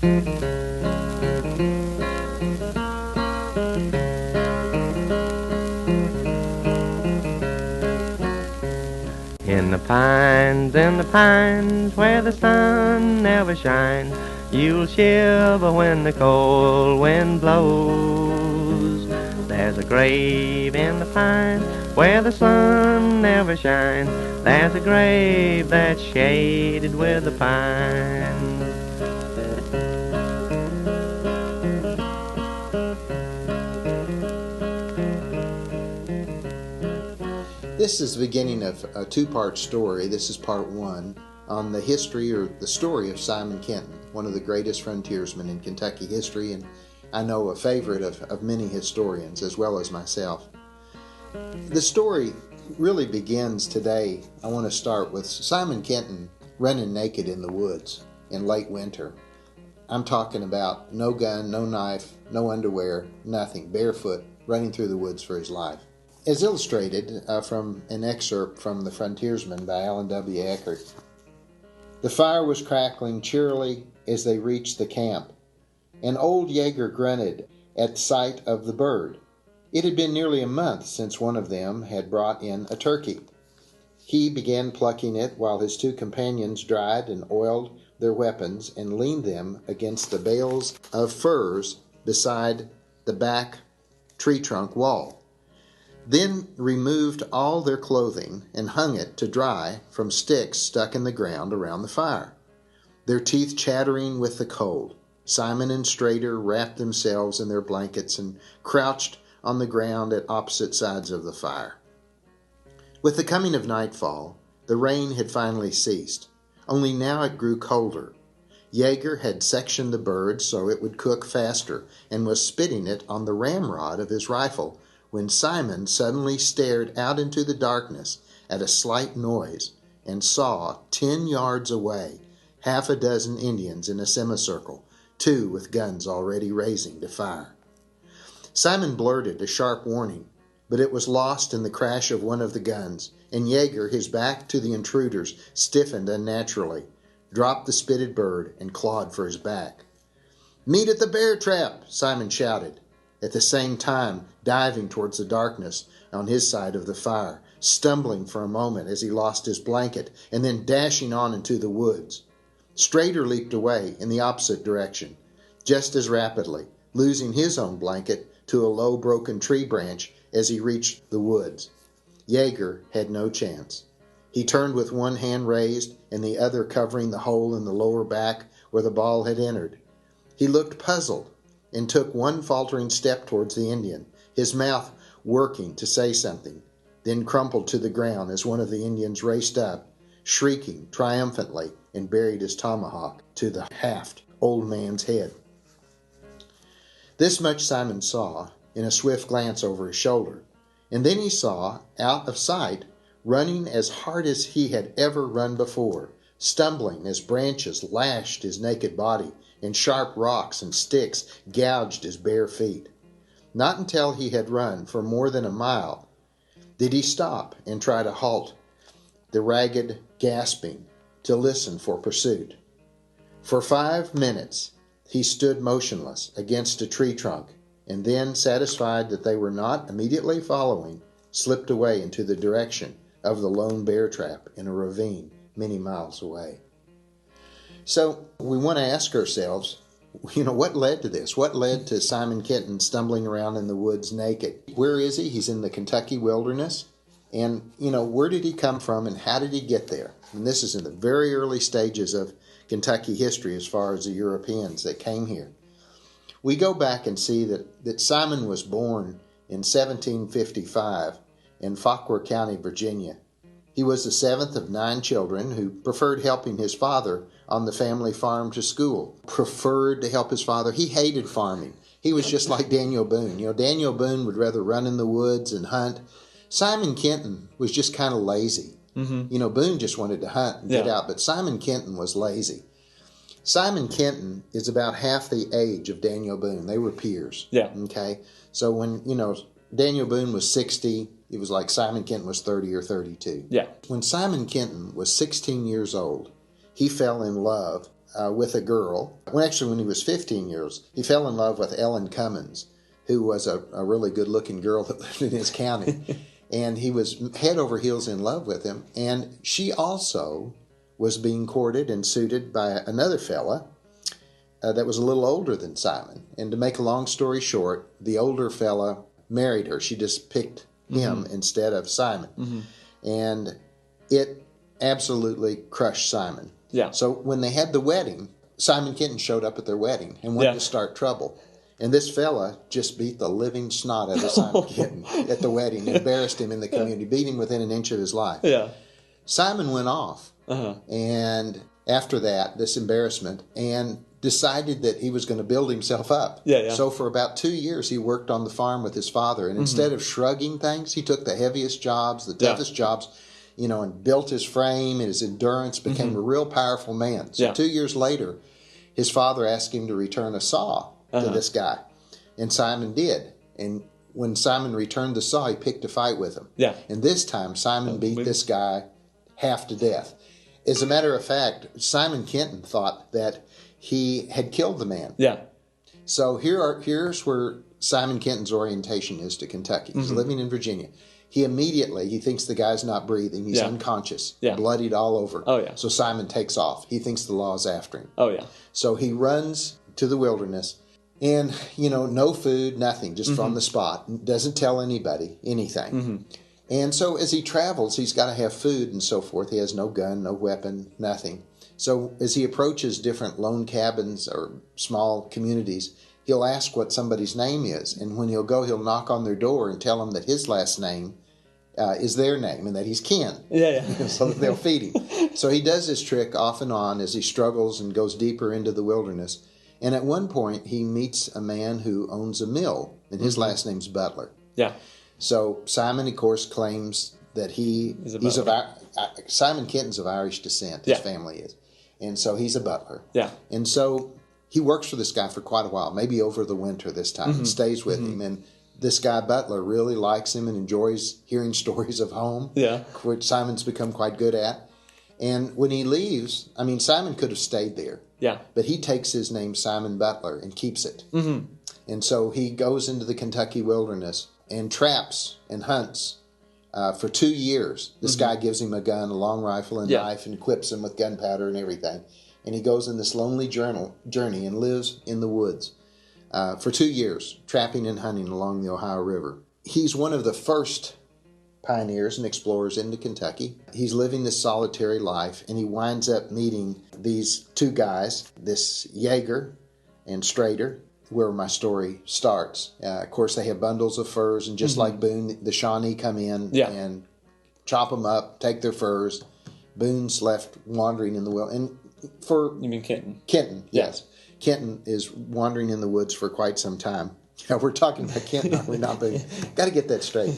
In the pines, where the sun never shines, you'll shiver when the cold wind blows. There's a grave in the pines, where the sun never shines. There's a grave that's shaded with the pines. This is the beginning of a two-part story. This is part one on the history or the story of Simon Kenton, one of the greatest frontiersmen in Kentucky history, and I know a favorite of many historians as well as myself. The story really begins today. I want to start with Simon Kenton running naked in the woods in late winter. I'm talking about no gun, no knife, no underwear, nothing, barefoot, running through the woods for his life. As illustrated from an excerpt from The Frontiersman by Alan W. Eckert. The fire was crackling cheerily as they reached the camp. An old Jaeger grunted at sight of the bird. It had been nearly a month since one of them had brought in a turkey. He began plucking it while his two companions dried and oiled their weapons and leaned them against the bales of furs beside the back tree trunk wall. Then removed all their clothing and hung it to dry from sticks stuck in the ground around the fire, their teeth chattering with the cold. Simon and Strader wrapped themselves in their blankets and crouched on the ground at opposite sides of the fire. With the coming of nightfall, the rain had finally ceased, only now it grew colder. Jaeger had sectioned the bird so it would cook faster and was spitting it on the ramrod of his rifle when Simon suddenly stared out into the darkness at a slight noise and saw 10 yards away half a dozen Indians in a semicircle, 2 with guns already raising to fire. Simon blurted a sharp warning, but it was lost in the crash of one of the guns, and Jaeger, his back to the intruders, stiffened unnaturally, dropped the spitted bird, and clawed for his back. "Meet at the bear trap!" Simon shouted, at the same time diving towards the darkness on his side of the fire, stumbling for a moment as he lost his blanket, and then dashing on into the woods. Strader leaped away in the opposite direction, just as rapidly, losing his own blanket to a low broken tree branch as he reached the woods. Jaeger had no chance. He turned with one hand raised and the other covering the hole in the lower back where the ball had entered. He looked puzzled and took one faltering step towards the Indian, his mouth working to say something, then crumpled to the ground as one of the Indians raced up, shrieking triumphantly, and buried his tomahawk to the haft old man's head. This much Simon saw in a swift glance over his shoulder, and then he saw, out of sight, running as hard as he had ever run before, stumbling as branches lashed his naked body, and sharp rocks and sticks gouged his bare feet. Not until he had run for more than a mile did he stop and try to halt the ragged gasping to listen for pursuit. For 5 minutes he stood motionless against a tree trunk, and then, satisfied that they were not immediately following, slipped away into the direction of the lone bear trap in a ravine many miles away. So we want to ask ourselves, what led to this? What led to Simon Kenton stumbling around in the woods naked? Where is he? He's in the Kentucky wilderness. And, where did he come from and how did he get there? And this is in the very early stages of Kentucky history as far as the Europeans that came here. We go back and see that Simon was born in 1755 in Fauquier County, Virginia. He was the 7th of 9 children who preferred helping his father on the family farm to school. Preferred to help his father. He hated farming. He was just like Daniel Boone. Daniel Boone would rather run in the woods and hunt. Simon Kenton was just kind of lazy. Mm-hmm. Boone just wanted to hunt and get out, but Simon Kenton was lazy. Simon Kenton is about half the age of Daniel Boone. They were peers. Yeah. Okay. So when, Daniel Boone was 60, it was like Simon Kenton was 30 or 32. Yeah. When Simon Kenton was 16 years old, he fell in love with a girl. Well, actually, when he was 15 years, he fell in love with Ellen Cummins, who was a really good-looking girl that lived in his county. And he was head over heels in love with him. And she also was being courted and suited by another fella that was a little older than Simon. And to make a long story short, the older fella married her. She just picked him instead of Simon. And it absolutely crushed Simon. Yeah. So when they had the wedding, Simon Kenton showed up at their wedding and wanted to start trouble. And this fella just beat the living snot out of Simon Kenton at the wedding, embarrassed him in the community, beat him within an inch of his life. Yeah. Simon went off, and after that, this embarrassment, and decided that he was going to build himself up. Yeah. So for about 2 years, he worked on the farm with his father, and instead of shrugging things, he took the heaviest jobs, the toughest jobs, and built his frame and his endurance, became a real powerful man. So 2 years later, his father asked him to return a saw to this guy. And Simon did. And when Simon returned the saw, he picked a fight with him. Yeah. And this time, Simon beat this guy half to death. As a matter of fact, Simon Kenton thought that he had killed the man. Yeah. So here's where Simon Kenton's orientation is to Kentucky. He's living in Virginia. He thinks the guy's not breathing. He's unconscious, bloodied all over. Oh, yeah. So Simon takes off. He thinks the law's after him. Oh, yeah. So he runs to the wilderness. And, no food, nothing, just on the spot. Doesn't tell anybody anything. And so as he travels, he's got to have food and so forth. He has no gun, no weapon, nothing. So as he approaches different lone cabins or small communities, he'll ask what somebody's name is. And when he'll go, he'll knock on their door and tell them that his last name is their name and that he's kin. So that they'll feed him. So he does this trick off and on as he struggles and goes deeper into the wilderness. And at one point, he meets a man who owns a mill, and his last name's Butler. Yeah. So Simon, of course, claims that he's of Simon Kenton's of Irish descent. His family is, and so he's a butler. Yeah. And so he works for this guy for quite a while, maybe over the winter this time, and stays with him. And this guy Butler really likes him and enjoys hearing stories of home, which Simon's become quite good at. And when he leaves, Simon could have stayed there. Yeah. But he takes his name, Simon Butler, and keeps it. And so he goes into the Kentucky wilderness and traps and hunts for 2 years. This guy gives him a gun, a long rifle and knife, and equips him with gunpowder and everything. And he goes in this lonely journey and lives in the woods for 2 years, trapping and hunting along the Ohio River. He's one of the first pioneers and explorers into Kentucky. He's living this solitary life, and he winds up meeting these two guys, this Jaeger and Strader, where my story starts. Of course, they have bundles of furs, and just like Boone, the Shawnee come in and chop them up, take their furs. Boone's left wandering in the wild. And You mean Kenton? Kenton, yes. Kenton is wandering in the woods for quite some time. We're talking about Kenton, are we not, Boone? Got to get that straight.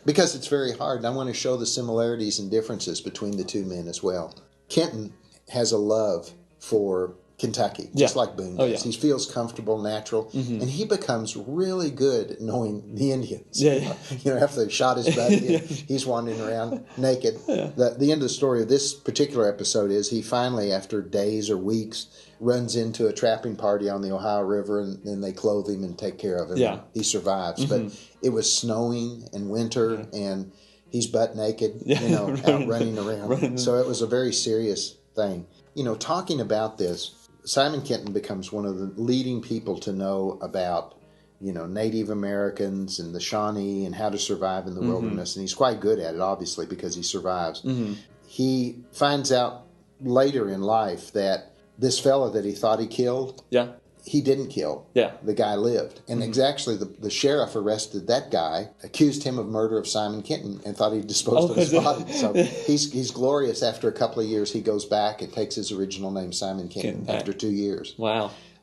Because it's very hard, and I want to show the similarities and differences between the two men as well. Kenton has a love for Kentucky, just like Boone does. He feels comfortable, natural, and he becomes really good at knowing the Indians. After they shot his buddy, he's wandering around naked. The end of the story of this particular episode is he finally, after days or weeks, runs into a trapping party on the Ohio River, and then they clothe him and take care of him. He survives. But it was snowing and winter, and he's butt naked, out running around. So it was a very serious thing. Talking about this, Simon Kenton becomes one of the leading people to know about, Native Americans and the Shawnee and how to survive in the wilderness. And he's quite good at it, obviously, because he survives. He finds out later in life that this fella that he thought he killed, he didn't kill. The guy lived. And actually, the sheriff arrested that guy, accused him of murder of Simon Kenton, and thought he'd disposed of his body. So he's glorious. After a couple of years, he goes back and takes his original name, Simon Kenton, after 2 years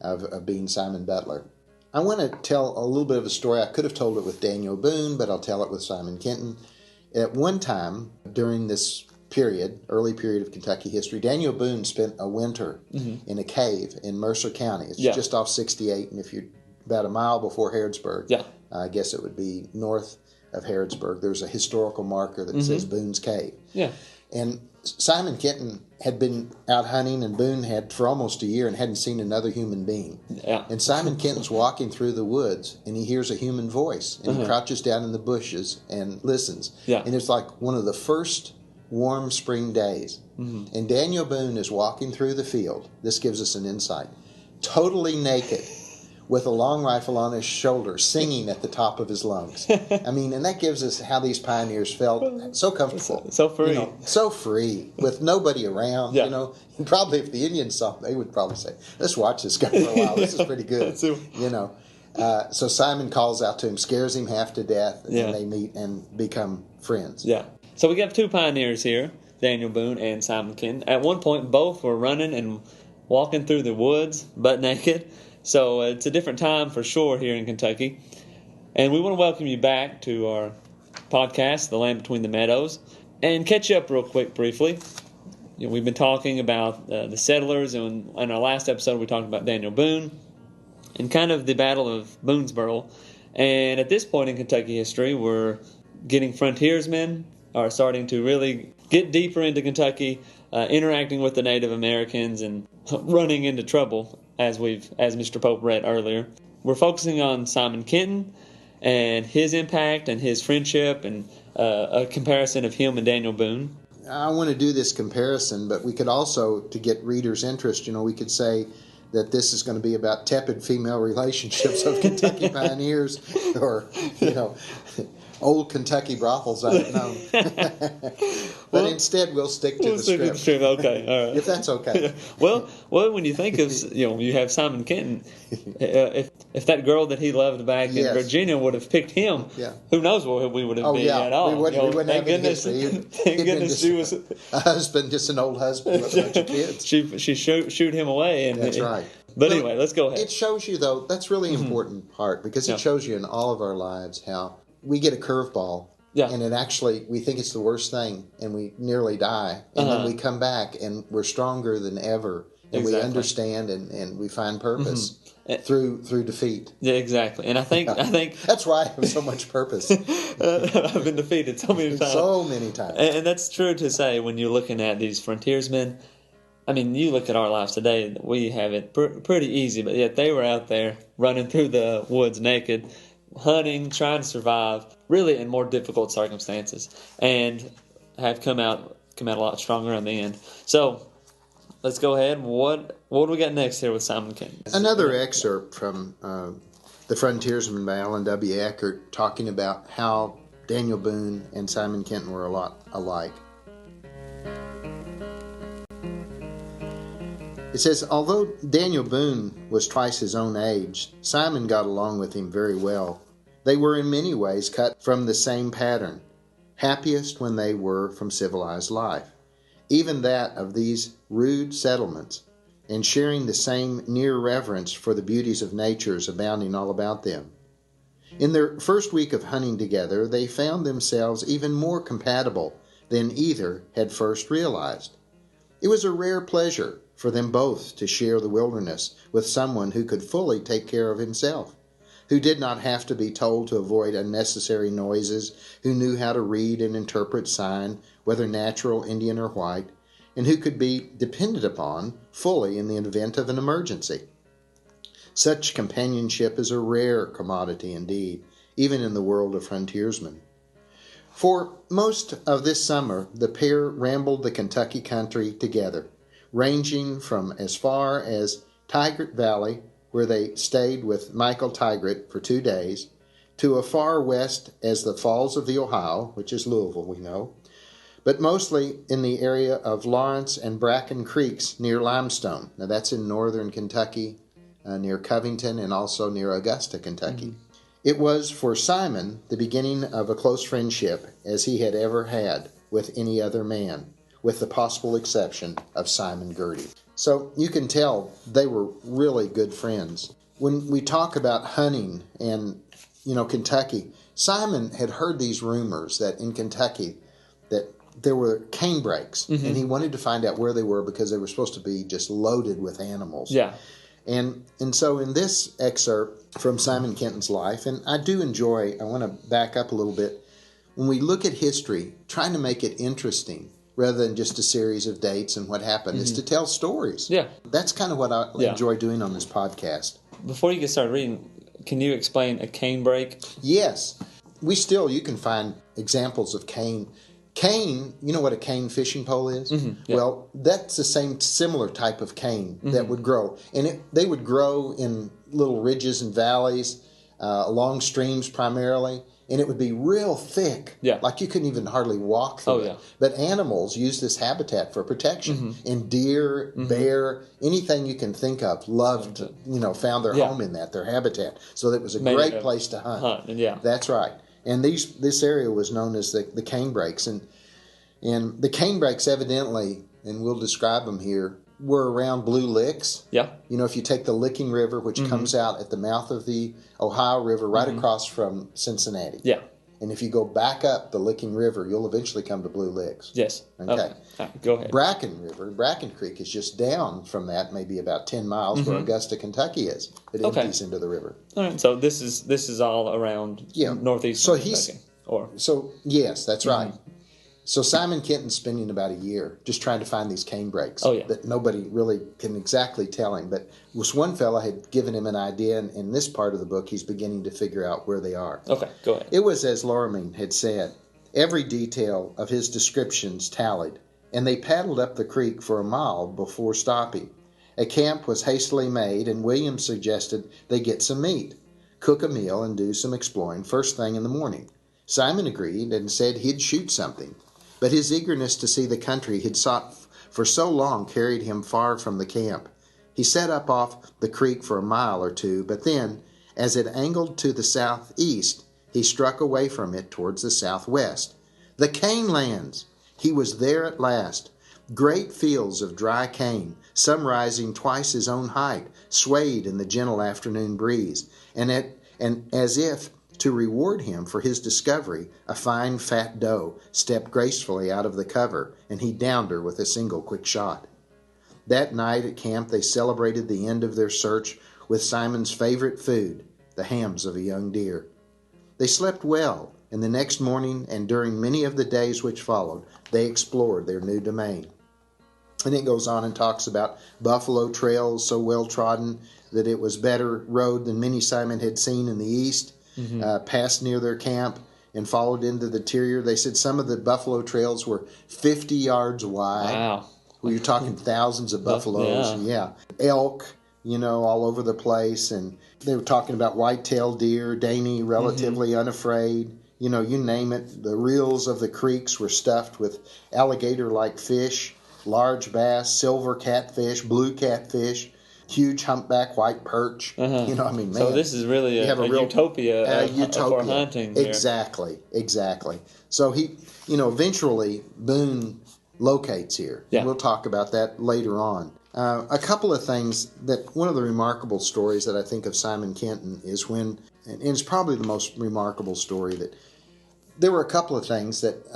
of being Simon Butler. I want to tell a little bit of a story. I could have told it with Daniel Boone, but I'll tell it with Simon Kenton. At one time, during this early period of Kentucky history, Daniel Boone spent a winter in a cave in Mercer County. It's just off 68, and if you're about a mile before Harrodsburg, I guess it would be north of Harrodsburg, there's a historical marker that says Boone's Cave. And Simon Kenton had been out hunting, and Boone had for almost a year and hadn't seen another human being. Yeah. And Simon Kenton's walking through the woods, and he hears a human voice, and he crouches down in the bushes and listens. Yeah. And it's like one of the first warm spring days. Mm-hmm. And Daniel Boone is walking through the field. This gives us an insight. Totally naked, with a long rifle on his shoulder, singing at the top of his lungs. I mean, and that gives us how these pioneers felt so comfortable. So free. You know, so free, with nobody around, Yeah. you know. And probably if the Indians saw him, they would probably say, let's watch this guy for a while. This is pretty good, you know. So Simon calls out to him, scares him half to death, and then they meet and become friends. Yeah. So we got two pioneers here, Daniel Boone and Simon Kenton. At one point, both were running and walking through the woods, butt naked. So it's a different time for sure here in Kentucky. And we want to welcome you back to our podcast, The Land Between the Meadows, and catch you up real quick briefly. You know, we've been talking about the settlers, and in our last episode we talked about Daniel Boone and kind of the Battle of Boonesboro. And at this point in Kentucky history, we're getting frontiersmen are starting to really get deeper into Kentucky, interacting with the Native Americans and running into trouble, as Mr. Pope read earlier. We're focusing on Simon Kenton and his impact and his friendship, and a comparison of him and Daniel Boone. I want to do this comparison, but we could also, to get readers' interest, you know, we could say that this is going to be about tepid female relationships of Kentucky pioneers, or, you know, old Kentucky brothels, I don't know. But instead, we'll stick to the script. Okay, all right. If that's okay. Well, when you think of, you have Simon Kenton, if that girl that he loved back in Virginia would have picked him, who knows where we would have been at all. We wouldn't have any history. Thank goodness she was a husband, just an old husband with a bunch of kids. She shoot him away. That's right. But anyway, let's go ahead. It shows you, though, that's really important part, because it shows you in all of our lives how we get a curveball, and it actually, we think it's the worst thing, and we nearly die, and then we come back, and we're stronger than ever, and we understand, and we find purpose through defeat. Yeah, exactly. And I think that's why I have so much purpose. I've been defeated so many times. So many times. And that's true to say when you're looking at these frontiersmen. I mean, you look at our lives today, we have it pretty easy, but yet they were out there running through the woods naked, hunting, trying to survive, really in more difficult circumstances, and have come out a lot stronger in the end. So let's go ahead. What do we got next here with Simon Kenton? Another excerpt from The Frontiersman by Alan W. Eckert, talking about how Daniel Boone and Simon Kenton were a lot alike. It says, although Daniel Boone was twice his own age, Simon got along with him very well. They were in many ways cut from the same pattern, happiest when they were from civilized life, even that of these rude settlements, and sharing the same near reverence for the beauties of natures abounding all about them. In their first week of hunting together, they found themselves even more compatible than either had first realized. It was a rare pleasure for them both to share the wilderness with someone who could fully take care of himself, who did not have to be told to avoid unnecessary noises, who knew how to read and interpret sign, whether natural, Indian, or white, and who could be depended upon fully in the event of an emergency. Such companionship is a rare commodity indeed, even in the world of frontiersmen. For most of this summer, the pair rambled the Kentucky country together, ranging from as far as Tigrit Valley, where they stayed with Michael Tigrit for 2 days, to as far west as the Falls of the Ohio, which is Louisville, we know, but mostly in the area of Lawrence and Bracken Creeks near Limestone. Now that's in northern Kentucky, near Covington, and also near Augusta, Kentucky. Mm-hmm. It was for Simon the beginning of a close friendship as he had ever had with any other man, with the possible exception of Simon Girty. So you can tell they were really good friends. When we talk about hunting and, Kentucky, Simon had heard these rumors that in Kentucky that there were cane brakes, and he wanted to find out where they were because they were supposed to be just loaded with animals. Yeah. And so in this excerpt from Simon Kenton's life, and I want to back up a little bit, when we look at history, trying to make it interesting, rather than just a series of dates and what happened, is to tell stories. Yeah. That's kind of what I enjoy doing on this podcast. Before you get started reading, can you explain a cane brake? Yes. You can find examples of cane. Cane, you know what a cane fishing pole is? Yeah. Well, that's the similar type of cane that would grow. And they would grow in little ridges and valleys, along streams primarily. And it would be real thick. Yeah. Like you couldn't even hardly walk through it. But animals use this habitat for protection. And deer, bear, anything you can think of found their home in their habitat. So it was a great place to hunt. That's right. And this area was known as the cane brakes. And the cane brakes evidently, and we'll describe them here, were around Blue Licks. Yeah. You know, if you take the Licking River, which comes out at the mouth of the Ohio River right across from Cincinnati. Yeah. And if you go back up the Licking River, you'll eventually come to Blue Licks. Yes. Okay. Right, go ahead. Bracken Creek is just down from that, maybe about 10 miles where Augusta, Kentucky is. It empties into the river. All right. So this is all around northeast Kentucky. Yes, that's right. So Simon Kenton's spending about a year just trying to find these cane brakes that nobody really can exactly tell him. But this one fella had given him an idea, and in this part of the book, he's beginning to figure out where they are. Okay, go ahead. It was as Loramine had said. Every detail of his descriptions tallied, and they paddled up the creek for a mile before stopping. A camp was hastily made, and Williams suggested they get some meat, cook a meal, and do some exploring first thing in the morning. Simon agreed and said he'd shoot something. But his eagerness to see the country he'd sought for so long carried him far from the camp. He set up off the creek for a mile or two, but then, as it angled to the southeast, he struck away from it towards the southwest. The cane lands! He was there at last. Great fields of dry cane, some rising twice his own height, swayed in the gentle afternoon breeze, and as if to reward him for his discovery, a fine fat doe stepped gracefully out of the cover, and he downed her with a single quick shot. That night at camp they celebrated the end of their search with Simon's favorite food, the hams of a young deer. They slept well, and the next morning and during many of the days which followed, they explored their new domain. And it goes on and talks about buffalo trails so well trodden that it was better road than many Simon had seen in the east. Passed near their camp and followed into the interior. They said some of the buffalo trails were 50 yards wide. Wow. Well, you're talking thousands of buffaloes. Yeah. Elk, all over the place. And they were talking about white-tailed deer, dainty, relatively unafraid. You name it. The rills of the creeks were stuffed with alligator-like fish, large bass, silver catfish, blue catfish, huge humpback white perch. Man. So this is really a utopia for hunting. Exactly. So he, eventually Boone locates here. Yeah. We'll talk about that later on. A couple of things one of the remarkable stories that I think of Simon Kenton is and it's probably the most remarkable story that there were a couple of things that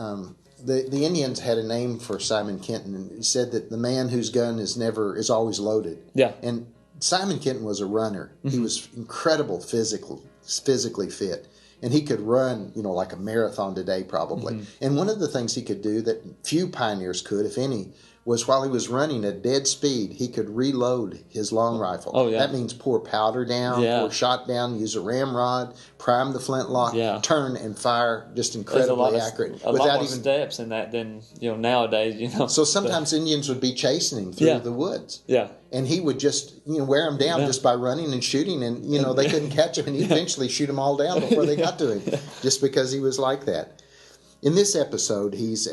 the Indians had a name for Simon Kenton, and he said that the man whose gun is always loaded. Yeah. And Simon Kenton was a runner. He was incredible physically fit. And he could run, like a marathon today probably. And one of the things he could do that few pioneers could, if any, was while he was running at dead speed, he could reload his long rifle. Oh, yeah. That means pour powder down, pour shot down, use a ramrod, prime the flintlock, turn and fire just incredibly accurate. A lot more steps in that than nowadays. So sometimes Indians would be chasing him through the woods. Yeah. And he would just wear them down just by running and shooting, and they couldn't catch him, and he'd eventually shoot them all down before they got to him, just because he was like that. In this episode, he's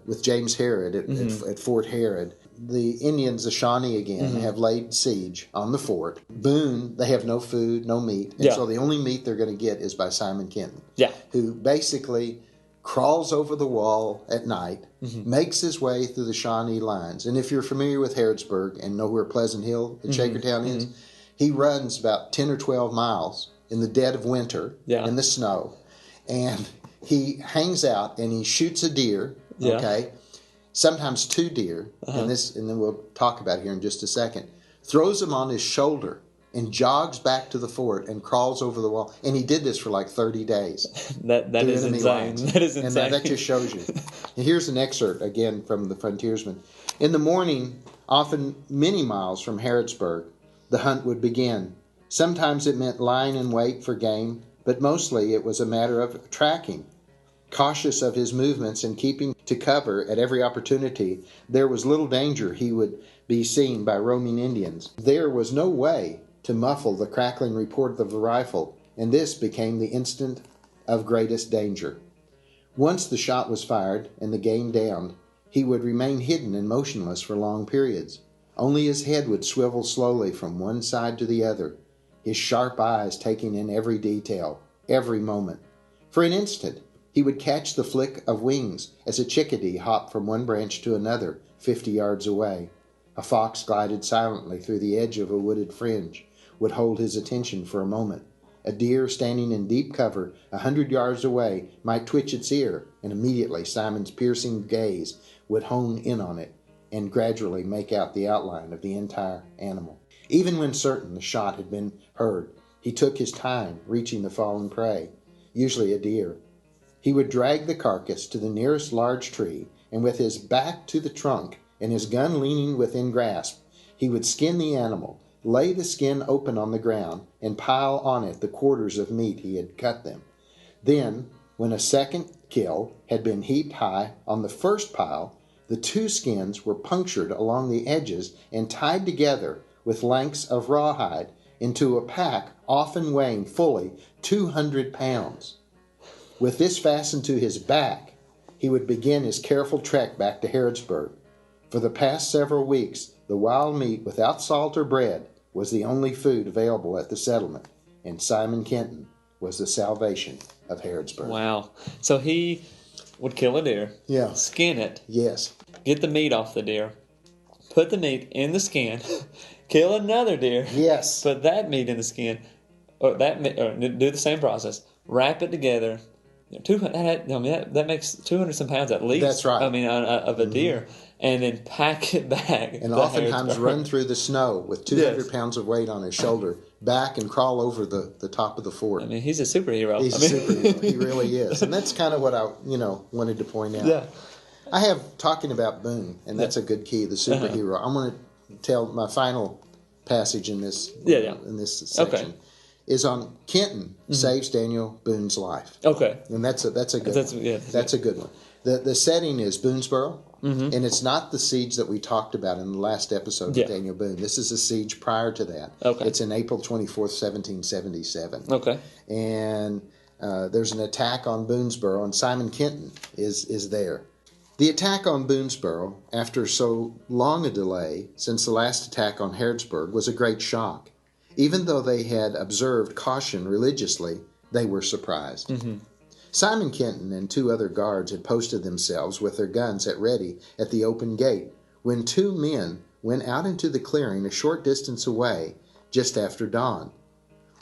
with James Harrod at Fort Harrod. The Indians, the Shawnee again, have laid siege on the fort. Boone, they have no food, no meat, and so the only meat they're going to get is by Simon Kenton, who basically crawls over the wall at night, makes his way through the Shawnee lines. And if you're familiar with Harrodsburg and know where Pleasant Hill at Shakertown is, he runs about 10 or 12 miles in the dead of winter in the snow, and he hangs out and he shoots a deer, sometimes two deer, and then we'll talk about it here in just a second, throws them on his shoulder, and jogs back to the fort and crawls over the wall. And he did this for like 30 days. That is insane. That is insane. And that just shows you. And here's an excerpt again from the frontiersmen. In the morning, often many miles from Harrodsburg, the hunt would begin. Sometimes it meant lying in wait for game, but mostly it was a matter of tracking. Cautious of his movements and keeping to cover at every opportunity, there was little danger he would be seen by roaming Indians. There was no way to muffle the crackling report of the rifle, and this became the instant of greatest danger. Once the shot was fired and the game downed, he would remain hidden and motionless for long periods. Only his head would swivel slowly from one side to the other, his sharp eyes taking in every detail, every moment. For an instant, he would catch the flick of wings as a chickadee hopped from one branch to another 50 yards away. A fox glided silently through the edge of a wooded fringe, would hold his attention for a moment. A deer standing in deep cover 100 yards away might twitch its ear, and immediately Simon's piercing gaze would hone in on it and gradually make out the outline of the entire animal. Even when certain the shot had been heard, he took his time reaching the fallen prey, usually a deer. He would drag the carcass to the nearest large tree, and with his back to the trunk and his gun leaning within grasp, he would skin the animal, lay the skin open on the ground, and pile on it the quarters of meat he had cut them. Then, when a second kill had been heaped high on the first pile, the two skins were punctured along the edges and tied together with lengths of rawhide into a pack often weighing fully 200 pounds. With this fastened to his back, he would begin his careful trek back to Harrodsburg. For the past several weeks, the wild meat without salt or bread was the only food available at the settlement, and Simon Kenton was the salvation of Harrodsburg. Wow. So he would kill a deer, skin it, Yes. get the meat off the deer, put the meat in the skin, kill another deer, Yes. put that meat in the skin, or do the same process, wrap it together. 200. That makes 200 some pounds at least. That's right. Of a deer, and then pack it back. And oftentimes run through the snow with 200 pounds of weight on his shoulder, back and crawl over the top of the fort. I mean, he's a superhero. He's a superhero. He really is. And that's kind of what I, wanted to point out. Yeah. I have, talking about Boone, and that's a good key, the superhero. I'm going to tell my final passage in this in this section. Okay. Is on Kenton saves Daniel Boone's life. Okay. And that's a good one. Yeah, that's a good one. The setting is Boonesboro, and it's not the siege that we talked about in the last episode of Daniel Boone. This is a siege prior to that. Okay. It's in April 24th, 1777. Okay. And there's an attack on Boonesboro, and Simon Kenton is there. The attack on Boonesboro, after so long a delay since the last attack on Harrodsburg, was a great shock. Even though they had observed caution religiously, they were surprised. Simon Kenton and two other guards had posted themselves with their guns at ready at the open gate when two men went out into the clearing a short distance away just after dawn.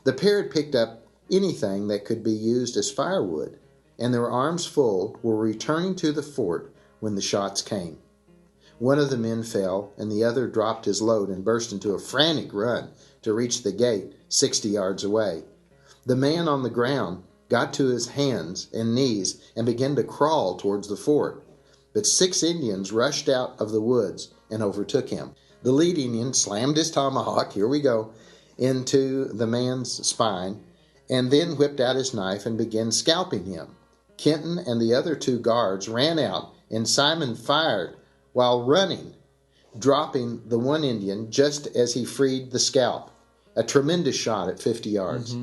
The pair had picked up anything that could be used as firewood, and their arms full were returning to the fort when the shots came. One of the men fell, and the other dropped his load and burst into a frantic run to reach the gate 60 yards away. The man on the ground got to his hands and knees and began to crawl towards the fort, but 6 Indians rushed out of the woods and overtook him. The lead Indian slammed his tomahawk, here we go, into the man's spine, and then whipped out his knife and began scalping him. Kenton and the other 2 guards ran out, and Simon fired while running, dropping the one Indian just as he freed the scalp. A tremendous shot at 50 yards.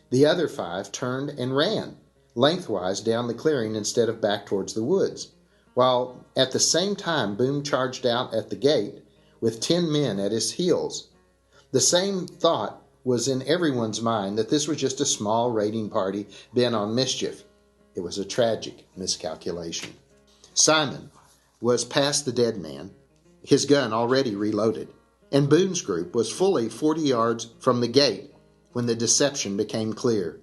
The other 5 turned and ran lengthwise down the clearing instead of back towards the woods, while at the same time Boone charged out at the gate with 10 men at his heels. The same thought was in everyone's mind that this was just a small raiding party bent on mischief. It was a tragic miscalculation. Simon was past the dead man, his gun already reloaded, and Boone's group was fully 40 yards from the gate when the deception became clear.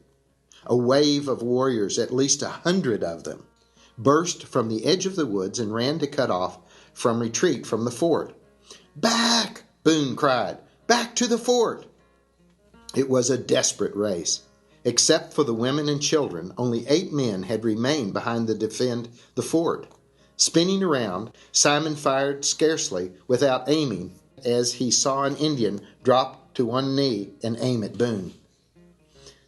A wave of warriors, at least 100 of them, burst from the edge of the woods and ran to cut off from retreat from the fort. "Back!" Boone cried. "Back to the fort!" It was a desperate race. Except for the women and children, only 8 men had remained behind to defend the fort. Spinning around, Simon fired scarcely without aiming as he saw an Indian drop to one knee and aim at Boone.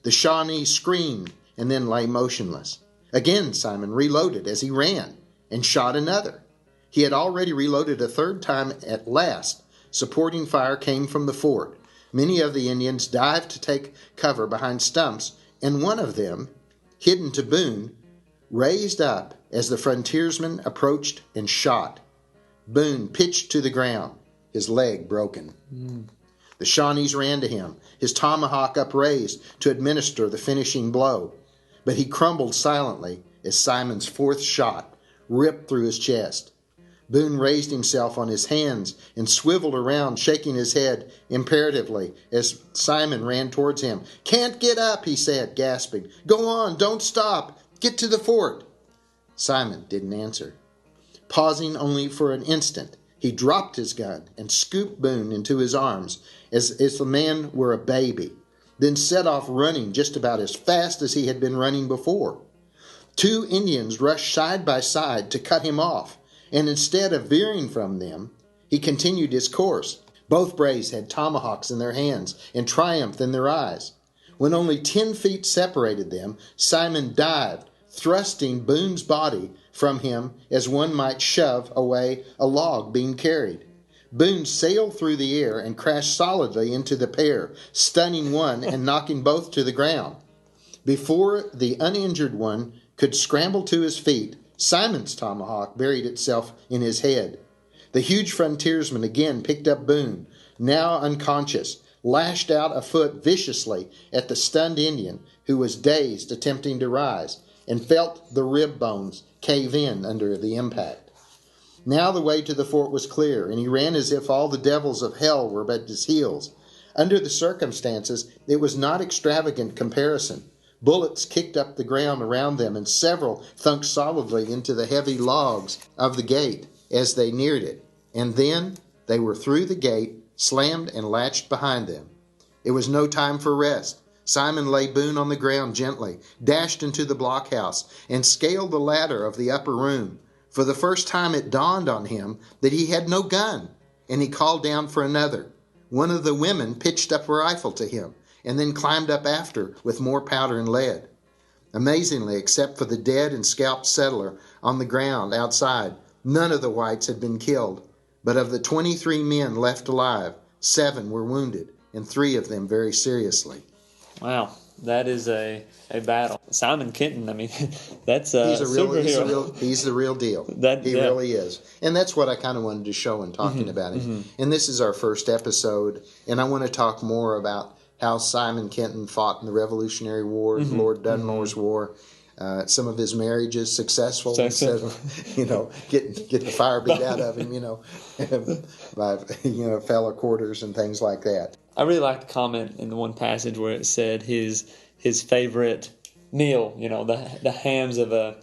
The Shawnee screamed and then lay motionless. Again Simon reloaded as he ran and shot another. He had already reloaded a 3rd time at last. Supporting fire came from the fort. Many of the Indians dived to take cover behind stumps, and one of them, hidden to Boone, raised up as the frontiersman approached and shot. Boone pitched to the ground, his leg broken. The Shawnees ran to him, his tomahawk upraised to administer the finishing blow. But he crumbled silently as Simon's 4th shot ripped through his chest. Boone raised himself on his hands and swiveled around, shaking his head imperatively as Simon ran towards him. "Can't get up," he said, gasping. "Go on, don't stop. Get to the fort." Simon didn't answer. Pausing only for an instant, he dropped his gun and scooped Boone into his arms as the man were a baby, then set off running just about as fast as he had been running before. 2 Indians rushed side by side to cut him off, and instead of veering from them, he continued his course. Both braves had tomahawks in their hands and triumph in their eyes. When only 10 feet separated them, Simon dived, thrusting Boone's body from him as one might shove away a log being carried. Boone sailed through the air and crashed solidly into the pair, stunning one and knocking both to the ground. Before the uninjured one could scramble to his feet, Simon's tomahawk buried itself in his head. The huge frontiersman again picked up Boone, now unconscious, lashed out a foot viciously at the stunned Indian, who was dazed, attempting to rise, and felt the rib bones cave in under the impact. Now the way to the fort was clear, and he ran as if all the devils of hell were at his heels. Under the circumstances, it was not extravagant comparison. Bullets kicked up the ground around them, and several thunked solidly into the heavy logs of the gate as they neared it. And then they were through the gate, slammed and latched behind them. It was no time for rest. Simon laid Boone on the ground gently, dashed into the blockhouse, and scaled the ladder of the upper room. For the first time it dawned on him that he had no gun, and he called down for another. One of the women pitched up a rifle to him, and then climbed up after with more powder and lead. Amazingly, except for the dead and scalped settler on the ground outside, none of the whites had been killed. But of the 23 men left alive, 7 were wounded, and 3 of them very seriously. Wow, that is a battle. Simon Kenton, I mean, that's a superhero. He's the real deal. He really is. And that's what I kind of wanted to show in talking about him. And this is our first episode, and I want to talk more about how Simon Kenton fought in the Revolutionary War, Lord Dunmore's War. Some of his marriages successful instead of, getting the fire beat out of him, by, fellow quarters and things like that. I really like the comment in the one passage where it said his favorite meal, the hams of a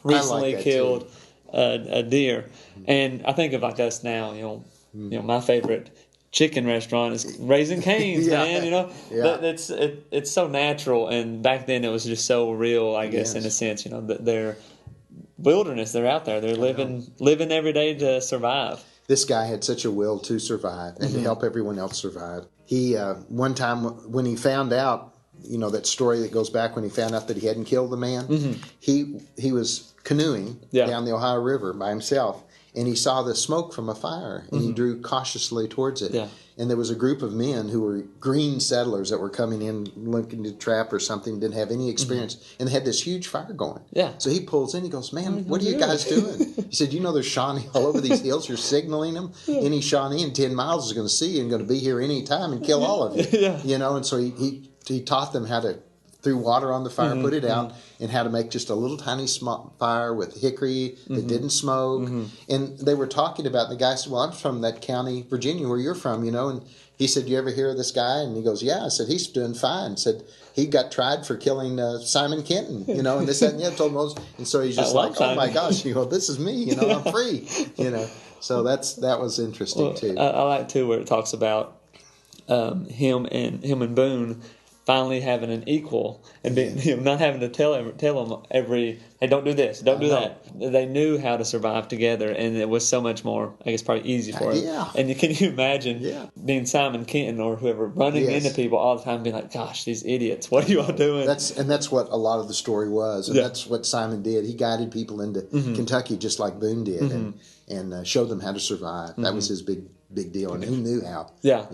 recently killed a deer. And I think of like us now, my favorite chicken restaurant is Raising Cane's, man. It's so natural, and back then it was just so real, I guess, in a sense. They're wilderness. They're out there. They're living every day to survive. This guy had such a will to survive and to help everyone else survive. He one time when he found out, that story that goes back when he found out that he hadn't killed the man, he was canoeing down the Ohio River by himself. And he saw the smoke from a fire, and he drew cautiously towards it. Yeah. And there was a group of men who were green settlers that were coming in looking to trap or something, didn't have any experience, and they had this huge fire going. Yeah. So he pulls in, he goes, "Man, what are you guys doing?" He said, "There's Shawnee all over these hills. You're signaling them. Any Shawnee in 10 miles is going to see you and going to be here any time and kill all of you." And so he taught them how to threw water on the fire, put it out, and how to make just a little tiny fire with hickory that didn't smoke. And they were talking about, the guy said, "Well, I'm from that county, Virginia, where you're from, And he said, "You ever hear of this guy?" And he goes, "Yeah." I said, "He's doing fine." Said, "He got tried for killing Simon Kenton, and this, that, and the other." Told Moses. And so he's just like, "Oh my gosh, this is me, I'm free, So that was interesting too. I like too where it talks about him and Boone finally having an equal and being, not having to tell them every, hey, don't do this, don't do that. They knew how to survive together, and it was so much more, I guess, probably easy for them. Yeah. And can you imagine being Simon Kenton or whoever running into people all the time, being like, "Gosh, these idiots! What are you all doing?" That's what a lot of the story was, and that's what Simon did. He guided people into Kentucky just like Boone did, and showed them how to survive. That was his big deal, and he knew how. Yeah.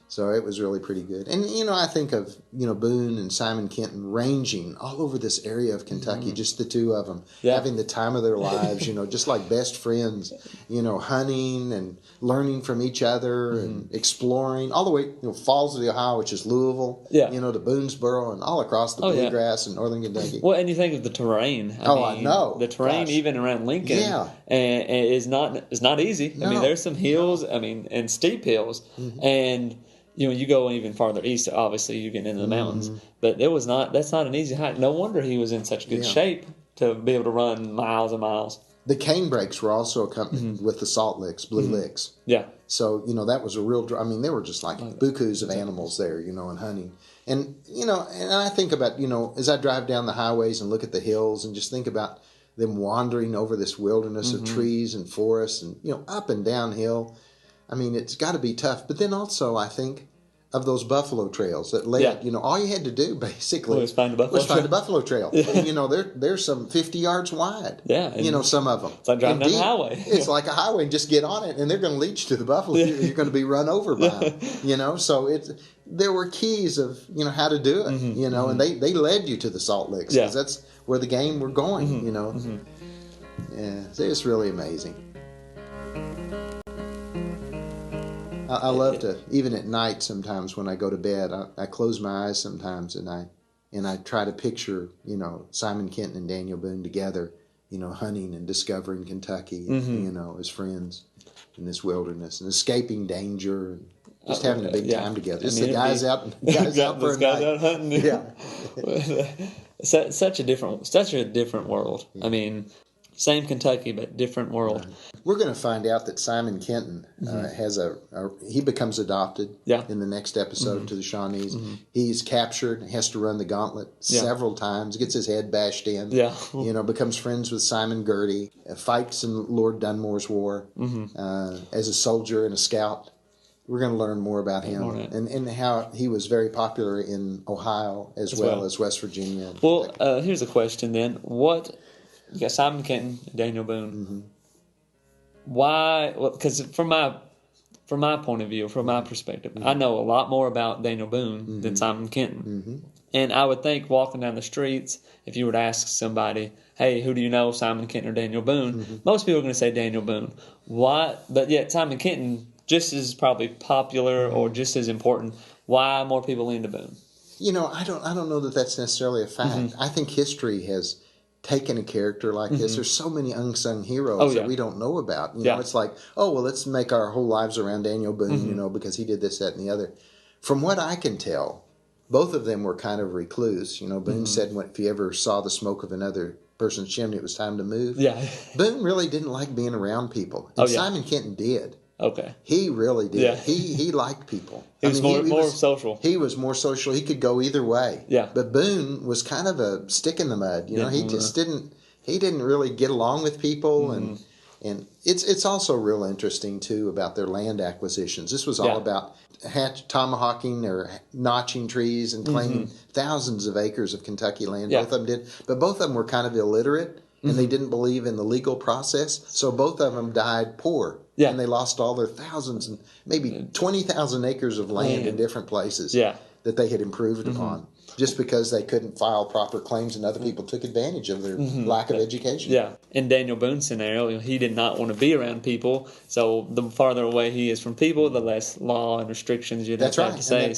So it was really pretty good. And, I think of, Boone and Simon Kenton ranging all over this area of Kentucky, just the two of them, having the time of their lives, just like best friends, hunting and learning from each other and exploring all the way, Falls of the Ohio, which is Louisville, to Boonesboro and all across the bluegrass in northern Kentucky. Well, and you think of the terrain. I know. The terrain, even around Lincoln, is not easy. No. I mean, there's some hills, and steep hills, and you go even farther east, obviously you get into the mountains. But that's not an easy hike. No wonder he was in such good shape to be able to run miles and miles. The cane breaks were also accompanied with the salt licks, blue licks. Yeah. So, that was a real, there were just like bukus of animals there, and hunting. And, and I think about, as I drive down the highways and look at the hills and just think about them wandering over this wilderness of trees and forests and, up and downhill. I mean, it's got to be tough. But then also, I think of those buffalo trails that led, all you had to do basically was find a buffalo trail. And, they're some 50 yards wide. Yeah. Some of them. It's like driving down the highway. It's like a highway, and just get on it, and they're going to lead you to the buffalo. You're going to be run over by them, So there were keys of, how to do it, and they led you to the salt licks because that's where the game were going, Yeah, it's really amazing. I love to, even at night sometimes when I go to bed, I close my eyes sometimes and I try to picture, Simon Kenton and Daniel Boone together, hunting and discovering Kentucky, as friends in this wilderness and escaping danger and just having a big time together. Just the guys out for a night. Out hunting. Yeah. Such a different world. I mean, same Kentucky, but different world. We're going to find out that Simon Kenton has he becomes adopted in the next episode to the Shawnees. He's captured, has to run the gauntlet several times, gets his head bashed in, becomes friends with Simon Girty, fights in Lord Dunmore's war as a soldier and a scout. We're going to learn more about him and how he was very popular in Ohio as well as West Virginia. Well, here's a question then. You got Simon Kenton, Daniel Boone. Why? Well, because from my point of view, from my perspective, I know a lot more about Daniel Boone than Simon Kenton. And I would think walking down the streets, if you were to ask somebody, hey, who do you know, Simon Kenton or Daniel Boone? Most people are going to say Daniel Boone. Why? But yet Simon Kenton just as probably popular or just as important. Why more people lean to Boone? I don't know that that's necessarily a fact. I think history has taken a character like this. There's so many unsung heroes that we don't know about. It's like, let's make our whole lives around Daniel Boone, because he did this, that, and the other. From what I can tell, both of them were kind of recluse. Boone said if he ever saw the smoke of another person's chimney, it was time to move. Yeah. Boone really didn't like being around people. And Simon Kenton did. Okay. He really did. Yeah. He liked people. He was more social. He was more social. He could go either way. Yeah. But Boone was kind of a stick in the mud. He just didn't really get along with people and it's also real interesting too about their land acquisitions. This was all about tomahawking or notching trees and claiming thousands of acres of Kentucky land. Both of them did. But both of them were kind of illiterate and they didn't believe in the legal process. So both of them died poor. Yeah. And they lost all their thousands and maybe 20,000 acres of land in different places that they had improved upon just because they couldn't file proper claims and other people took advantage of their lack of education. Yeah. In Daniel Boone's scenario, he did not want to be around people. So the farther away he is from people, the less law and restrictions you'd have to say.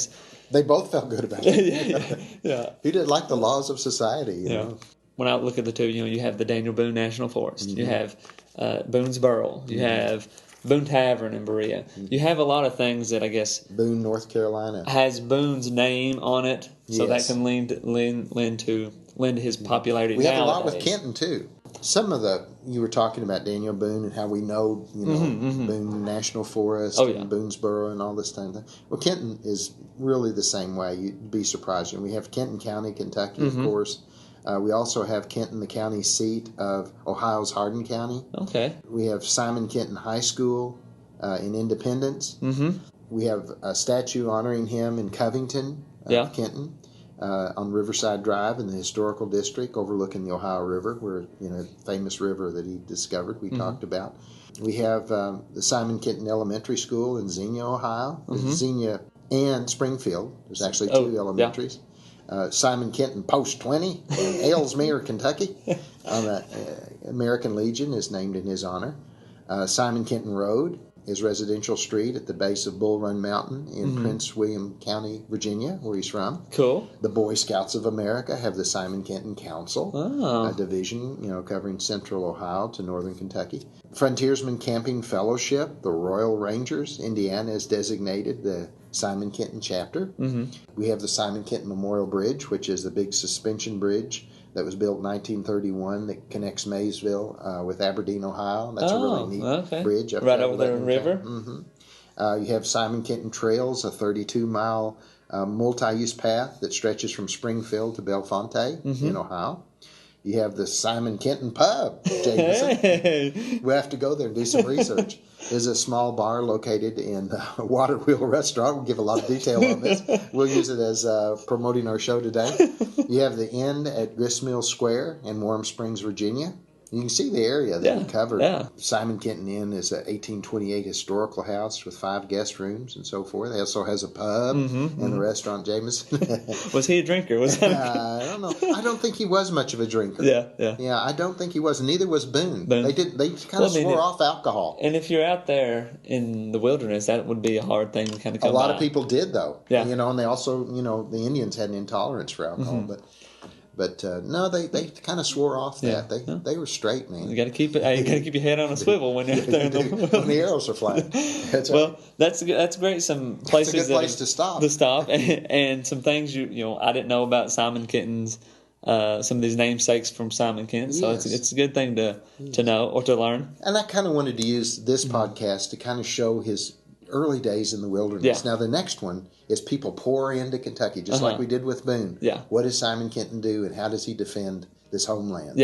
They both felt good about it. Yeah. He did like the laws of society. You know? When I look at the two, you have the Daniel Boone National Forest. You have Boonesboro. You have Boone Tavern in Berea. You have a lot of things that I guess Boone, North Carolina has Boone's name on it, so that can lend to his popularity. We have a lot with Kenton too. Some of you were talking about Daniel Boone and how we know, Boone National Forest and Boonesboro and all this kind of thing. Well, Kenton is really the same way. You'd be surprised. We have Kenton County, Kentucky, of course. We also have Kenton, the county seat of Ohio's Hardin County. Okay. We have Simon Kenton High School in Independence. We have a statue honoring him in Covington, Kenton. On Riverside Drive in the historical district overlooking the Ohio River, where, famous river that he discovered, we talked about. We have the Simon Kenton Elementary School in Xenia, Ohio. Xenia and Springfield. There's actually two elementaries. Simon Kenton Post 20 in Ellesmere, Kentucky. American Legion is named in his honor. Simon Kenton Road is residential street at the base of Bull Run Mountain in Prince William County, Virginia, where he's from. Cool. The Boy Scouts of America have the Simon Kenton Council, a division, covering central Ohio to northern Kentucky. Frontiersmen Camping Fellowship, the Royal Rangers, Indiana has designated the Simon Kenton chapter. We have the Simon Kenton Memorial Bridge, which is the big suspension bridge that was built in 1931 that connects Maysville with Aberdeen, Ohio. That's a really neat bridge. Up right over the river. You have Simon Kenton Trails, a 32-mile multi-use path that stretches from Springfield to Bellefonte in Ohio. You have the Simon Kenton Pub, Jameson. We'll have to go there and do some research. There's a small bar located in a Water Wheel Restaurant. We'll give a lot of detail on this. We'll use it as promoting our show today. You have the Inn at Gristmill Square in Warm Springs, Virginia. You can see the area that we covered. Simon Kenton Inn is an 1828 historical house with 5 guest rooms and so forth. It also has a pub and a restaurant, Jameson. Was he a drinker? I don't know. I don't think he was much of a drinker. Yeah, I don't think he was. Neither was Boone. They kind of swore off alcohol. And if you're out there in the wilderness, that would be a hard thing to kind of come by. A lot by. of people did, though. And they also, the Indians had an intolerance for alcohol, But no, they kind of swore off that. They were straight, man. You got to keep it. You got to keep your head on a swivel when you're out there. When the arrows are flying. That's great. Some places it's a good place to stop. And some things I didn't know about Simon Kenton's. Some of these namesakes from Simon Kenton. So it's a good thing to know or to learn. And I kind of wanted to use this podcast to kind of show his early days in the wilderness. Now, the next one is people pour into Kentucky, just like we did with Boone. What does Simon Kenton do, and how does he defend this homeland?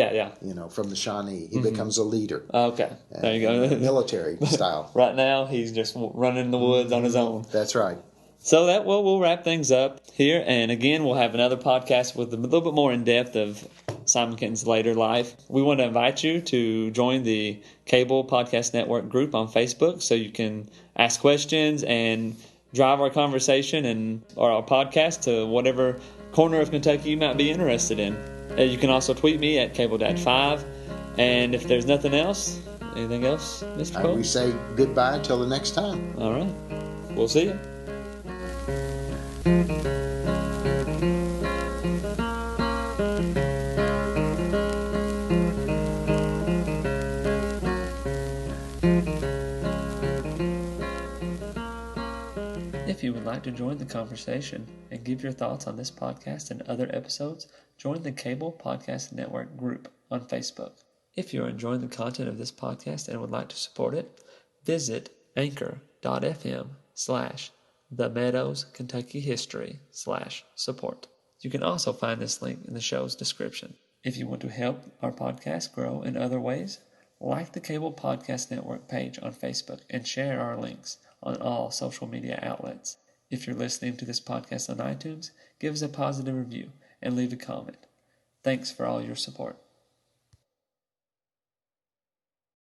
From the Shawnee. He becomes a leader. Okay, there you go. Military style. Right now, he's just running in the woods on his own. That's right. So we'll wrap things up here. And again, we'll have another podcast with a little bit more in depth of Simon Kenton's later life. We want to invite you to join the Cable Podcast Network group on Facebook so you can ask questions and drive our conversation or our podcast to whatever corner of Kentucky you might be interested in. You can also tweet me at CableDad5. And if there's nothing else, anything else, Mr. Cole? We say goodbye until the next time. All right. We'll see you. If you would like to join the conversation and give your thoughts on this podcast and other episodes, join the Cable Podcast Network group on Facebook. If you're enjoying the content of this podcast and would like to support it, visit anchor.fm/The Meadows Kentucky History/support. You can also find this link in the show's description. If you want to help our podcast grow in other ways, like the Cable Podcast Network page on Facebook and share our links on all social media outlets. If you're listening to this podcast on iTunes, give us a positive review and leave a comment. Thanks for all your support.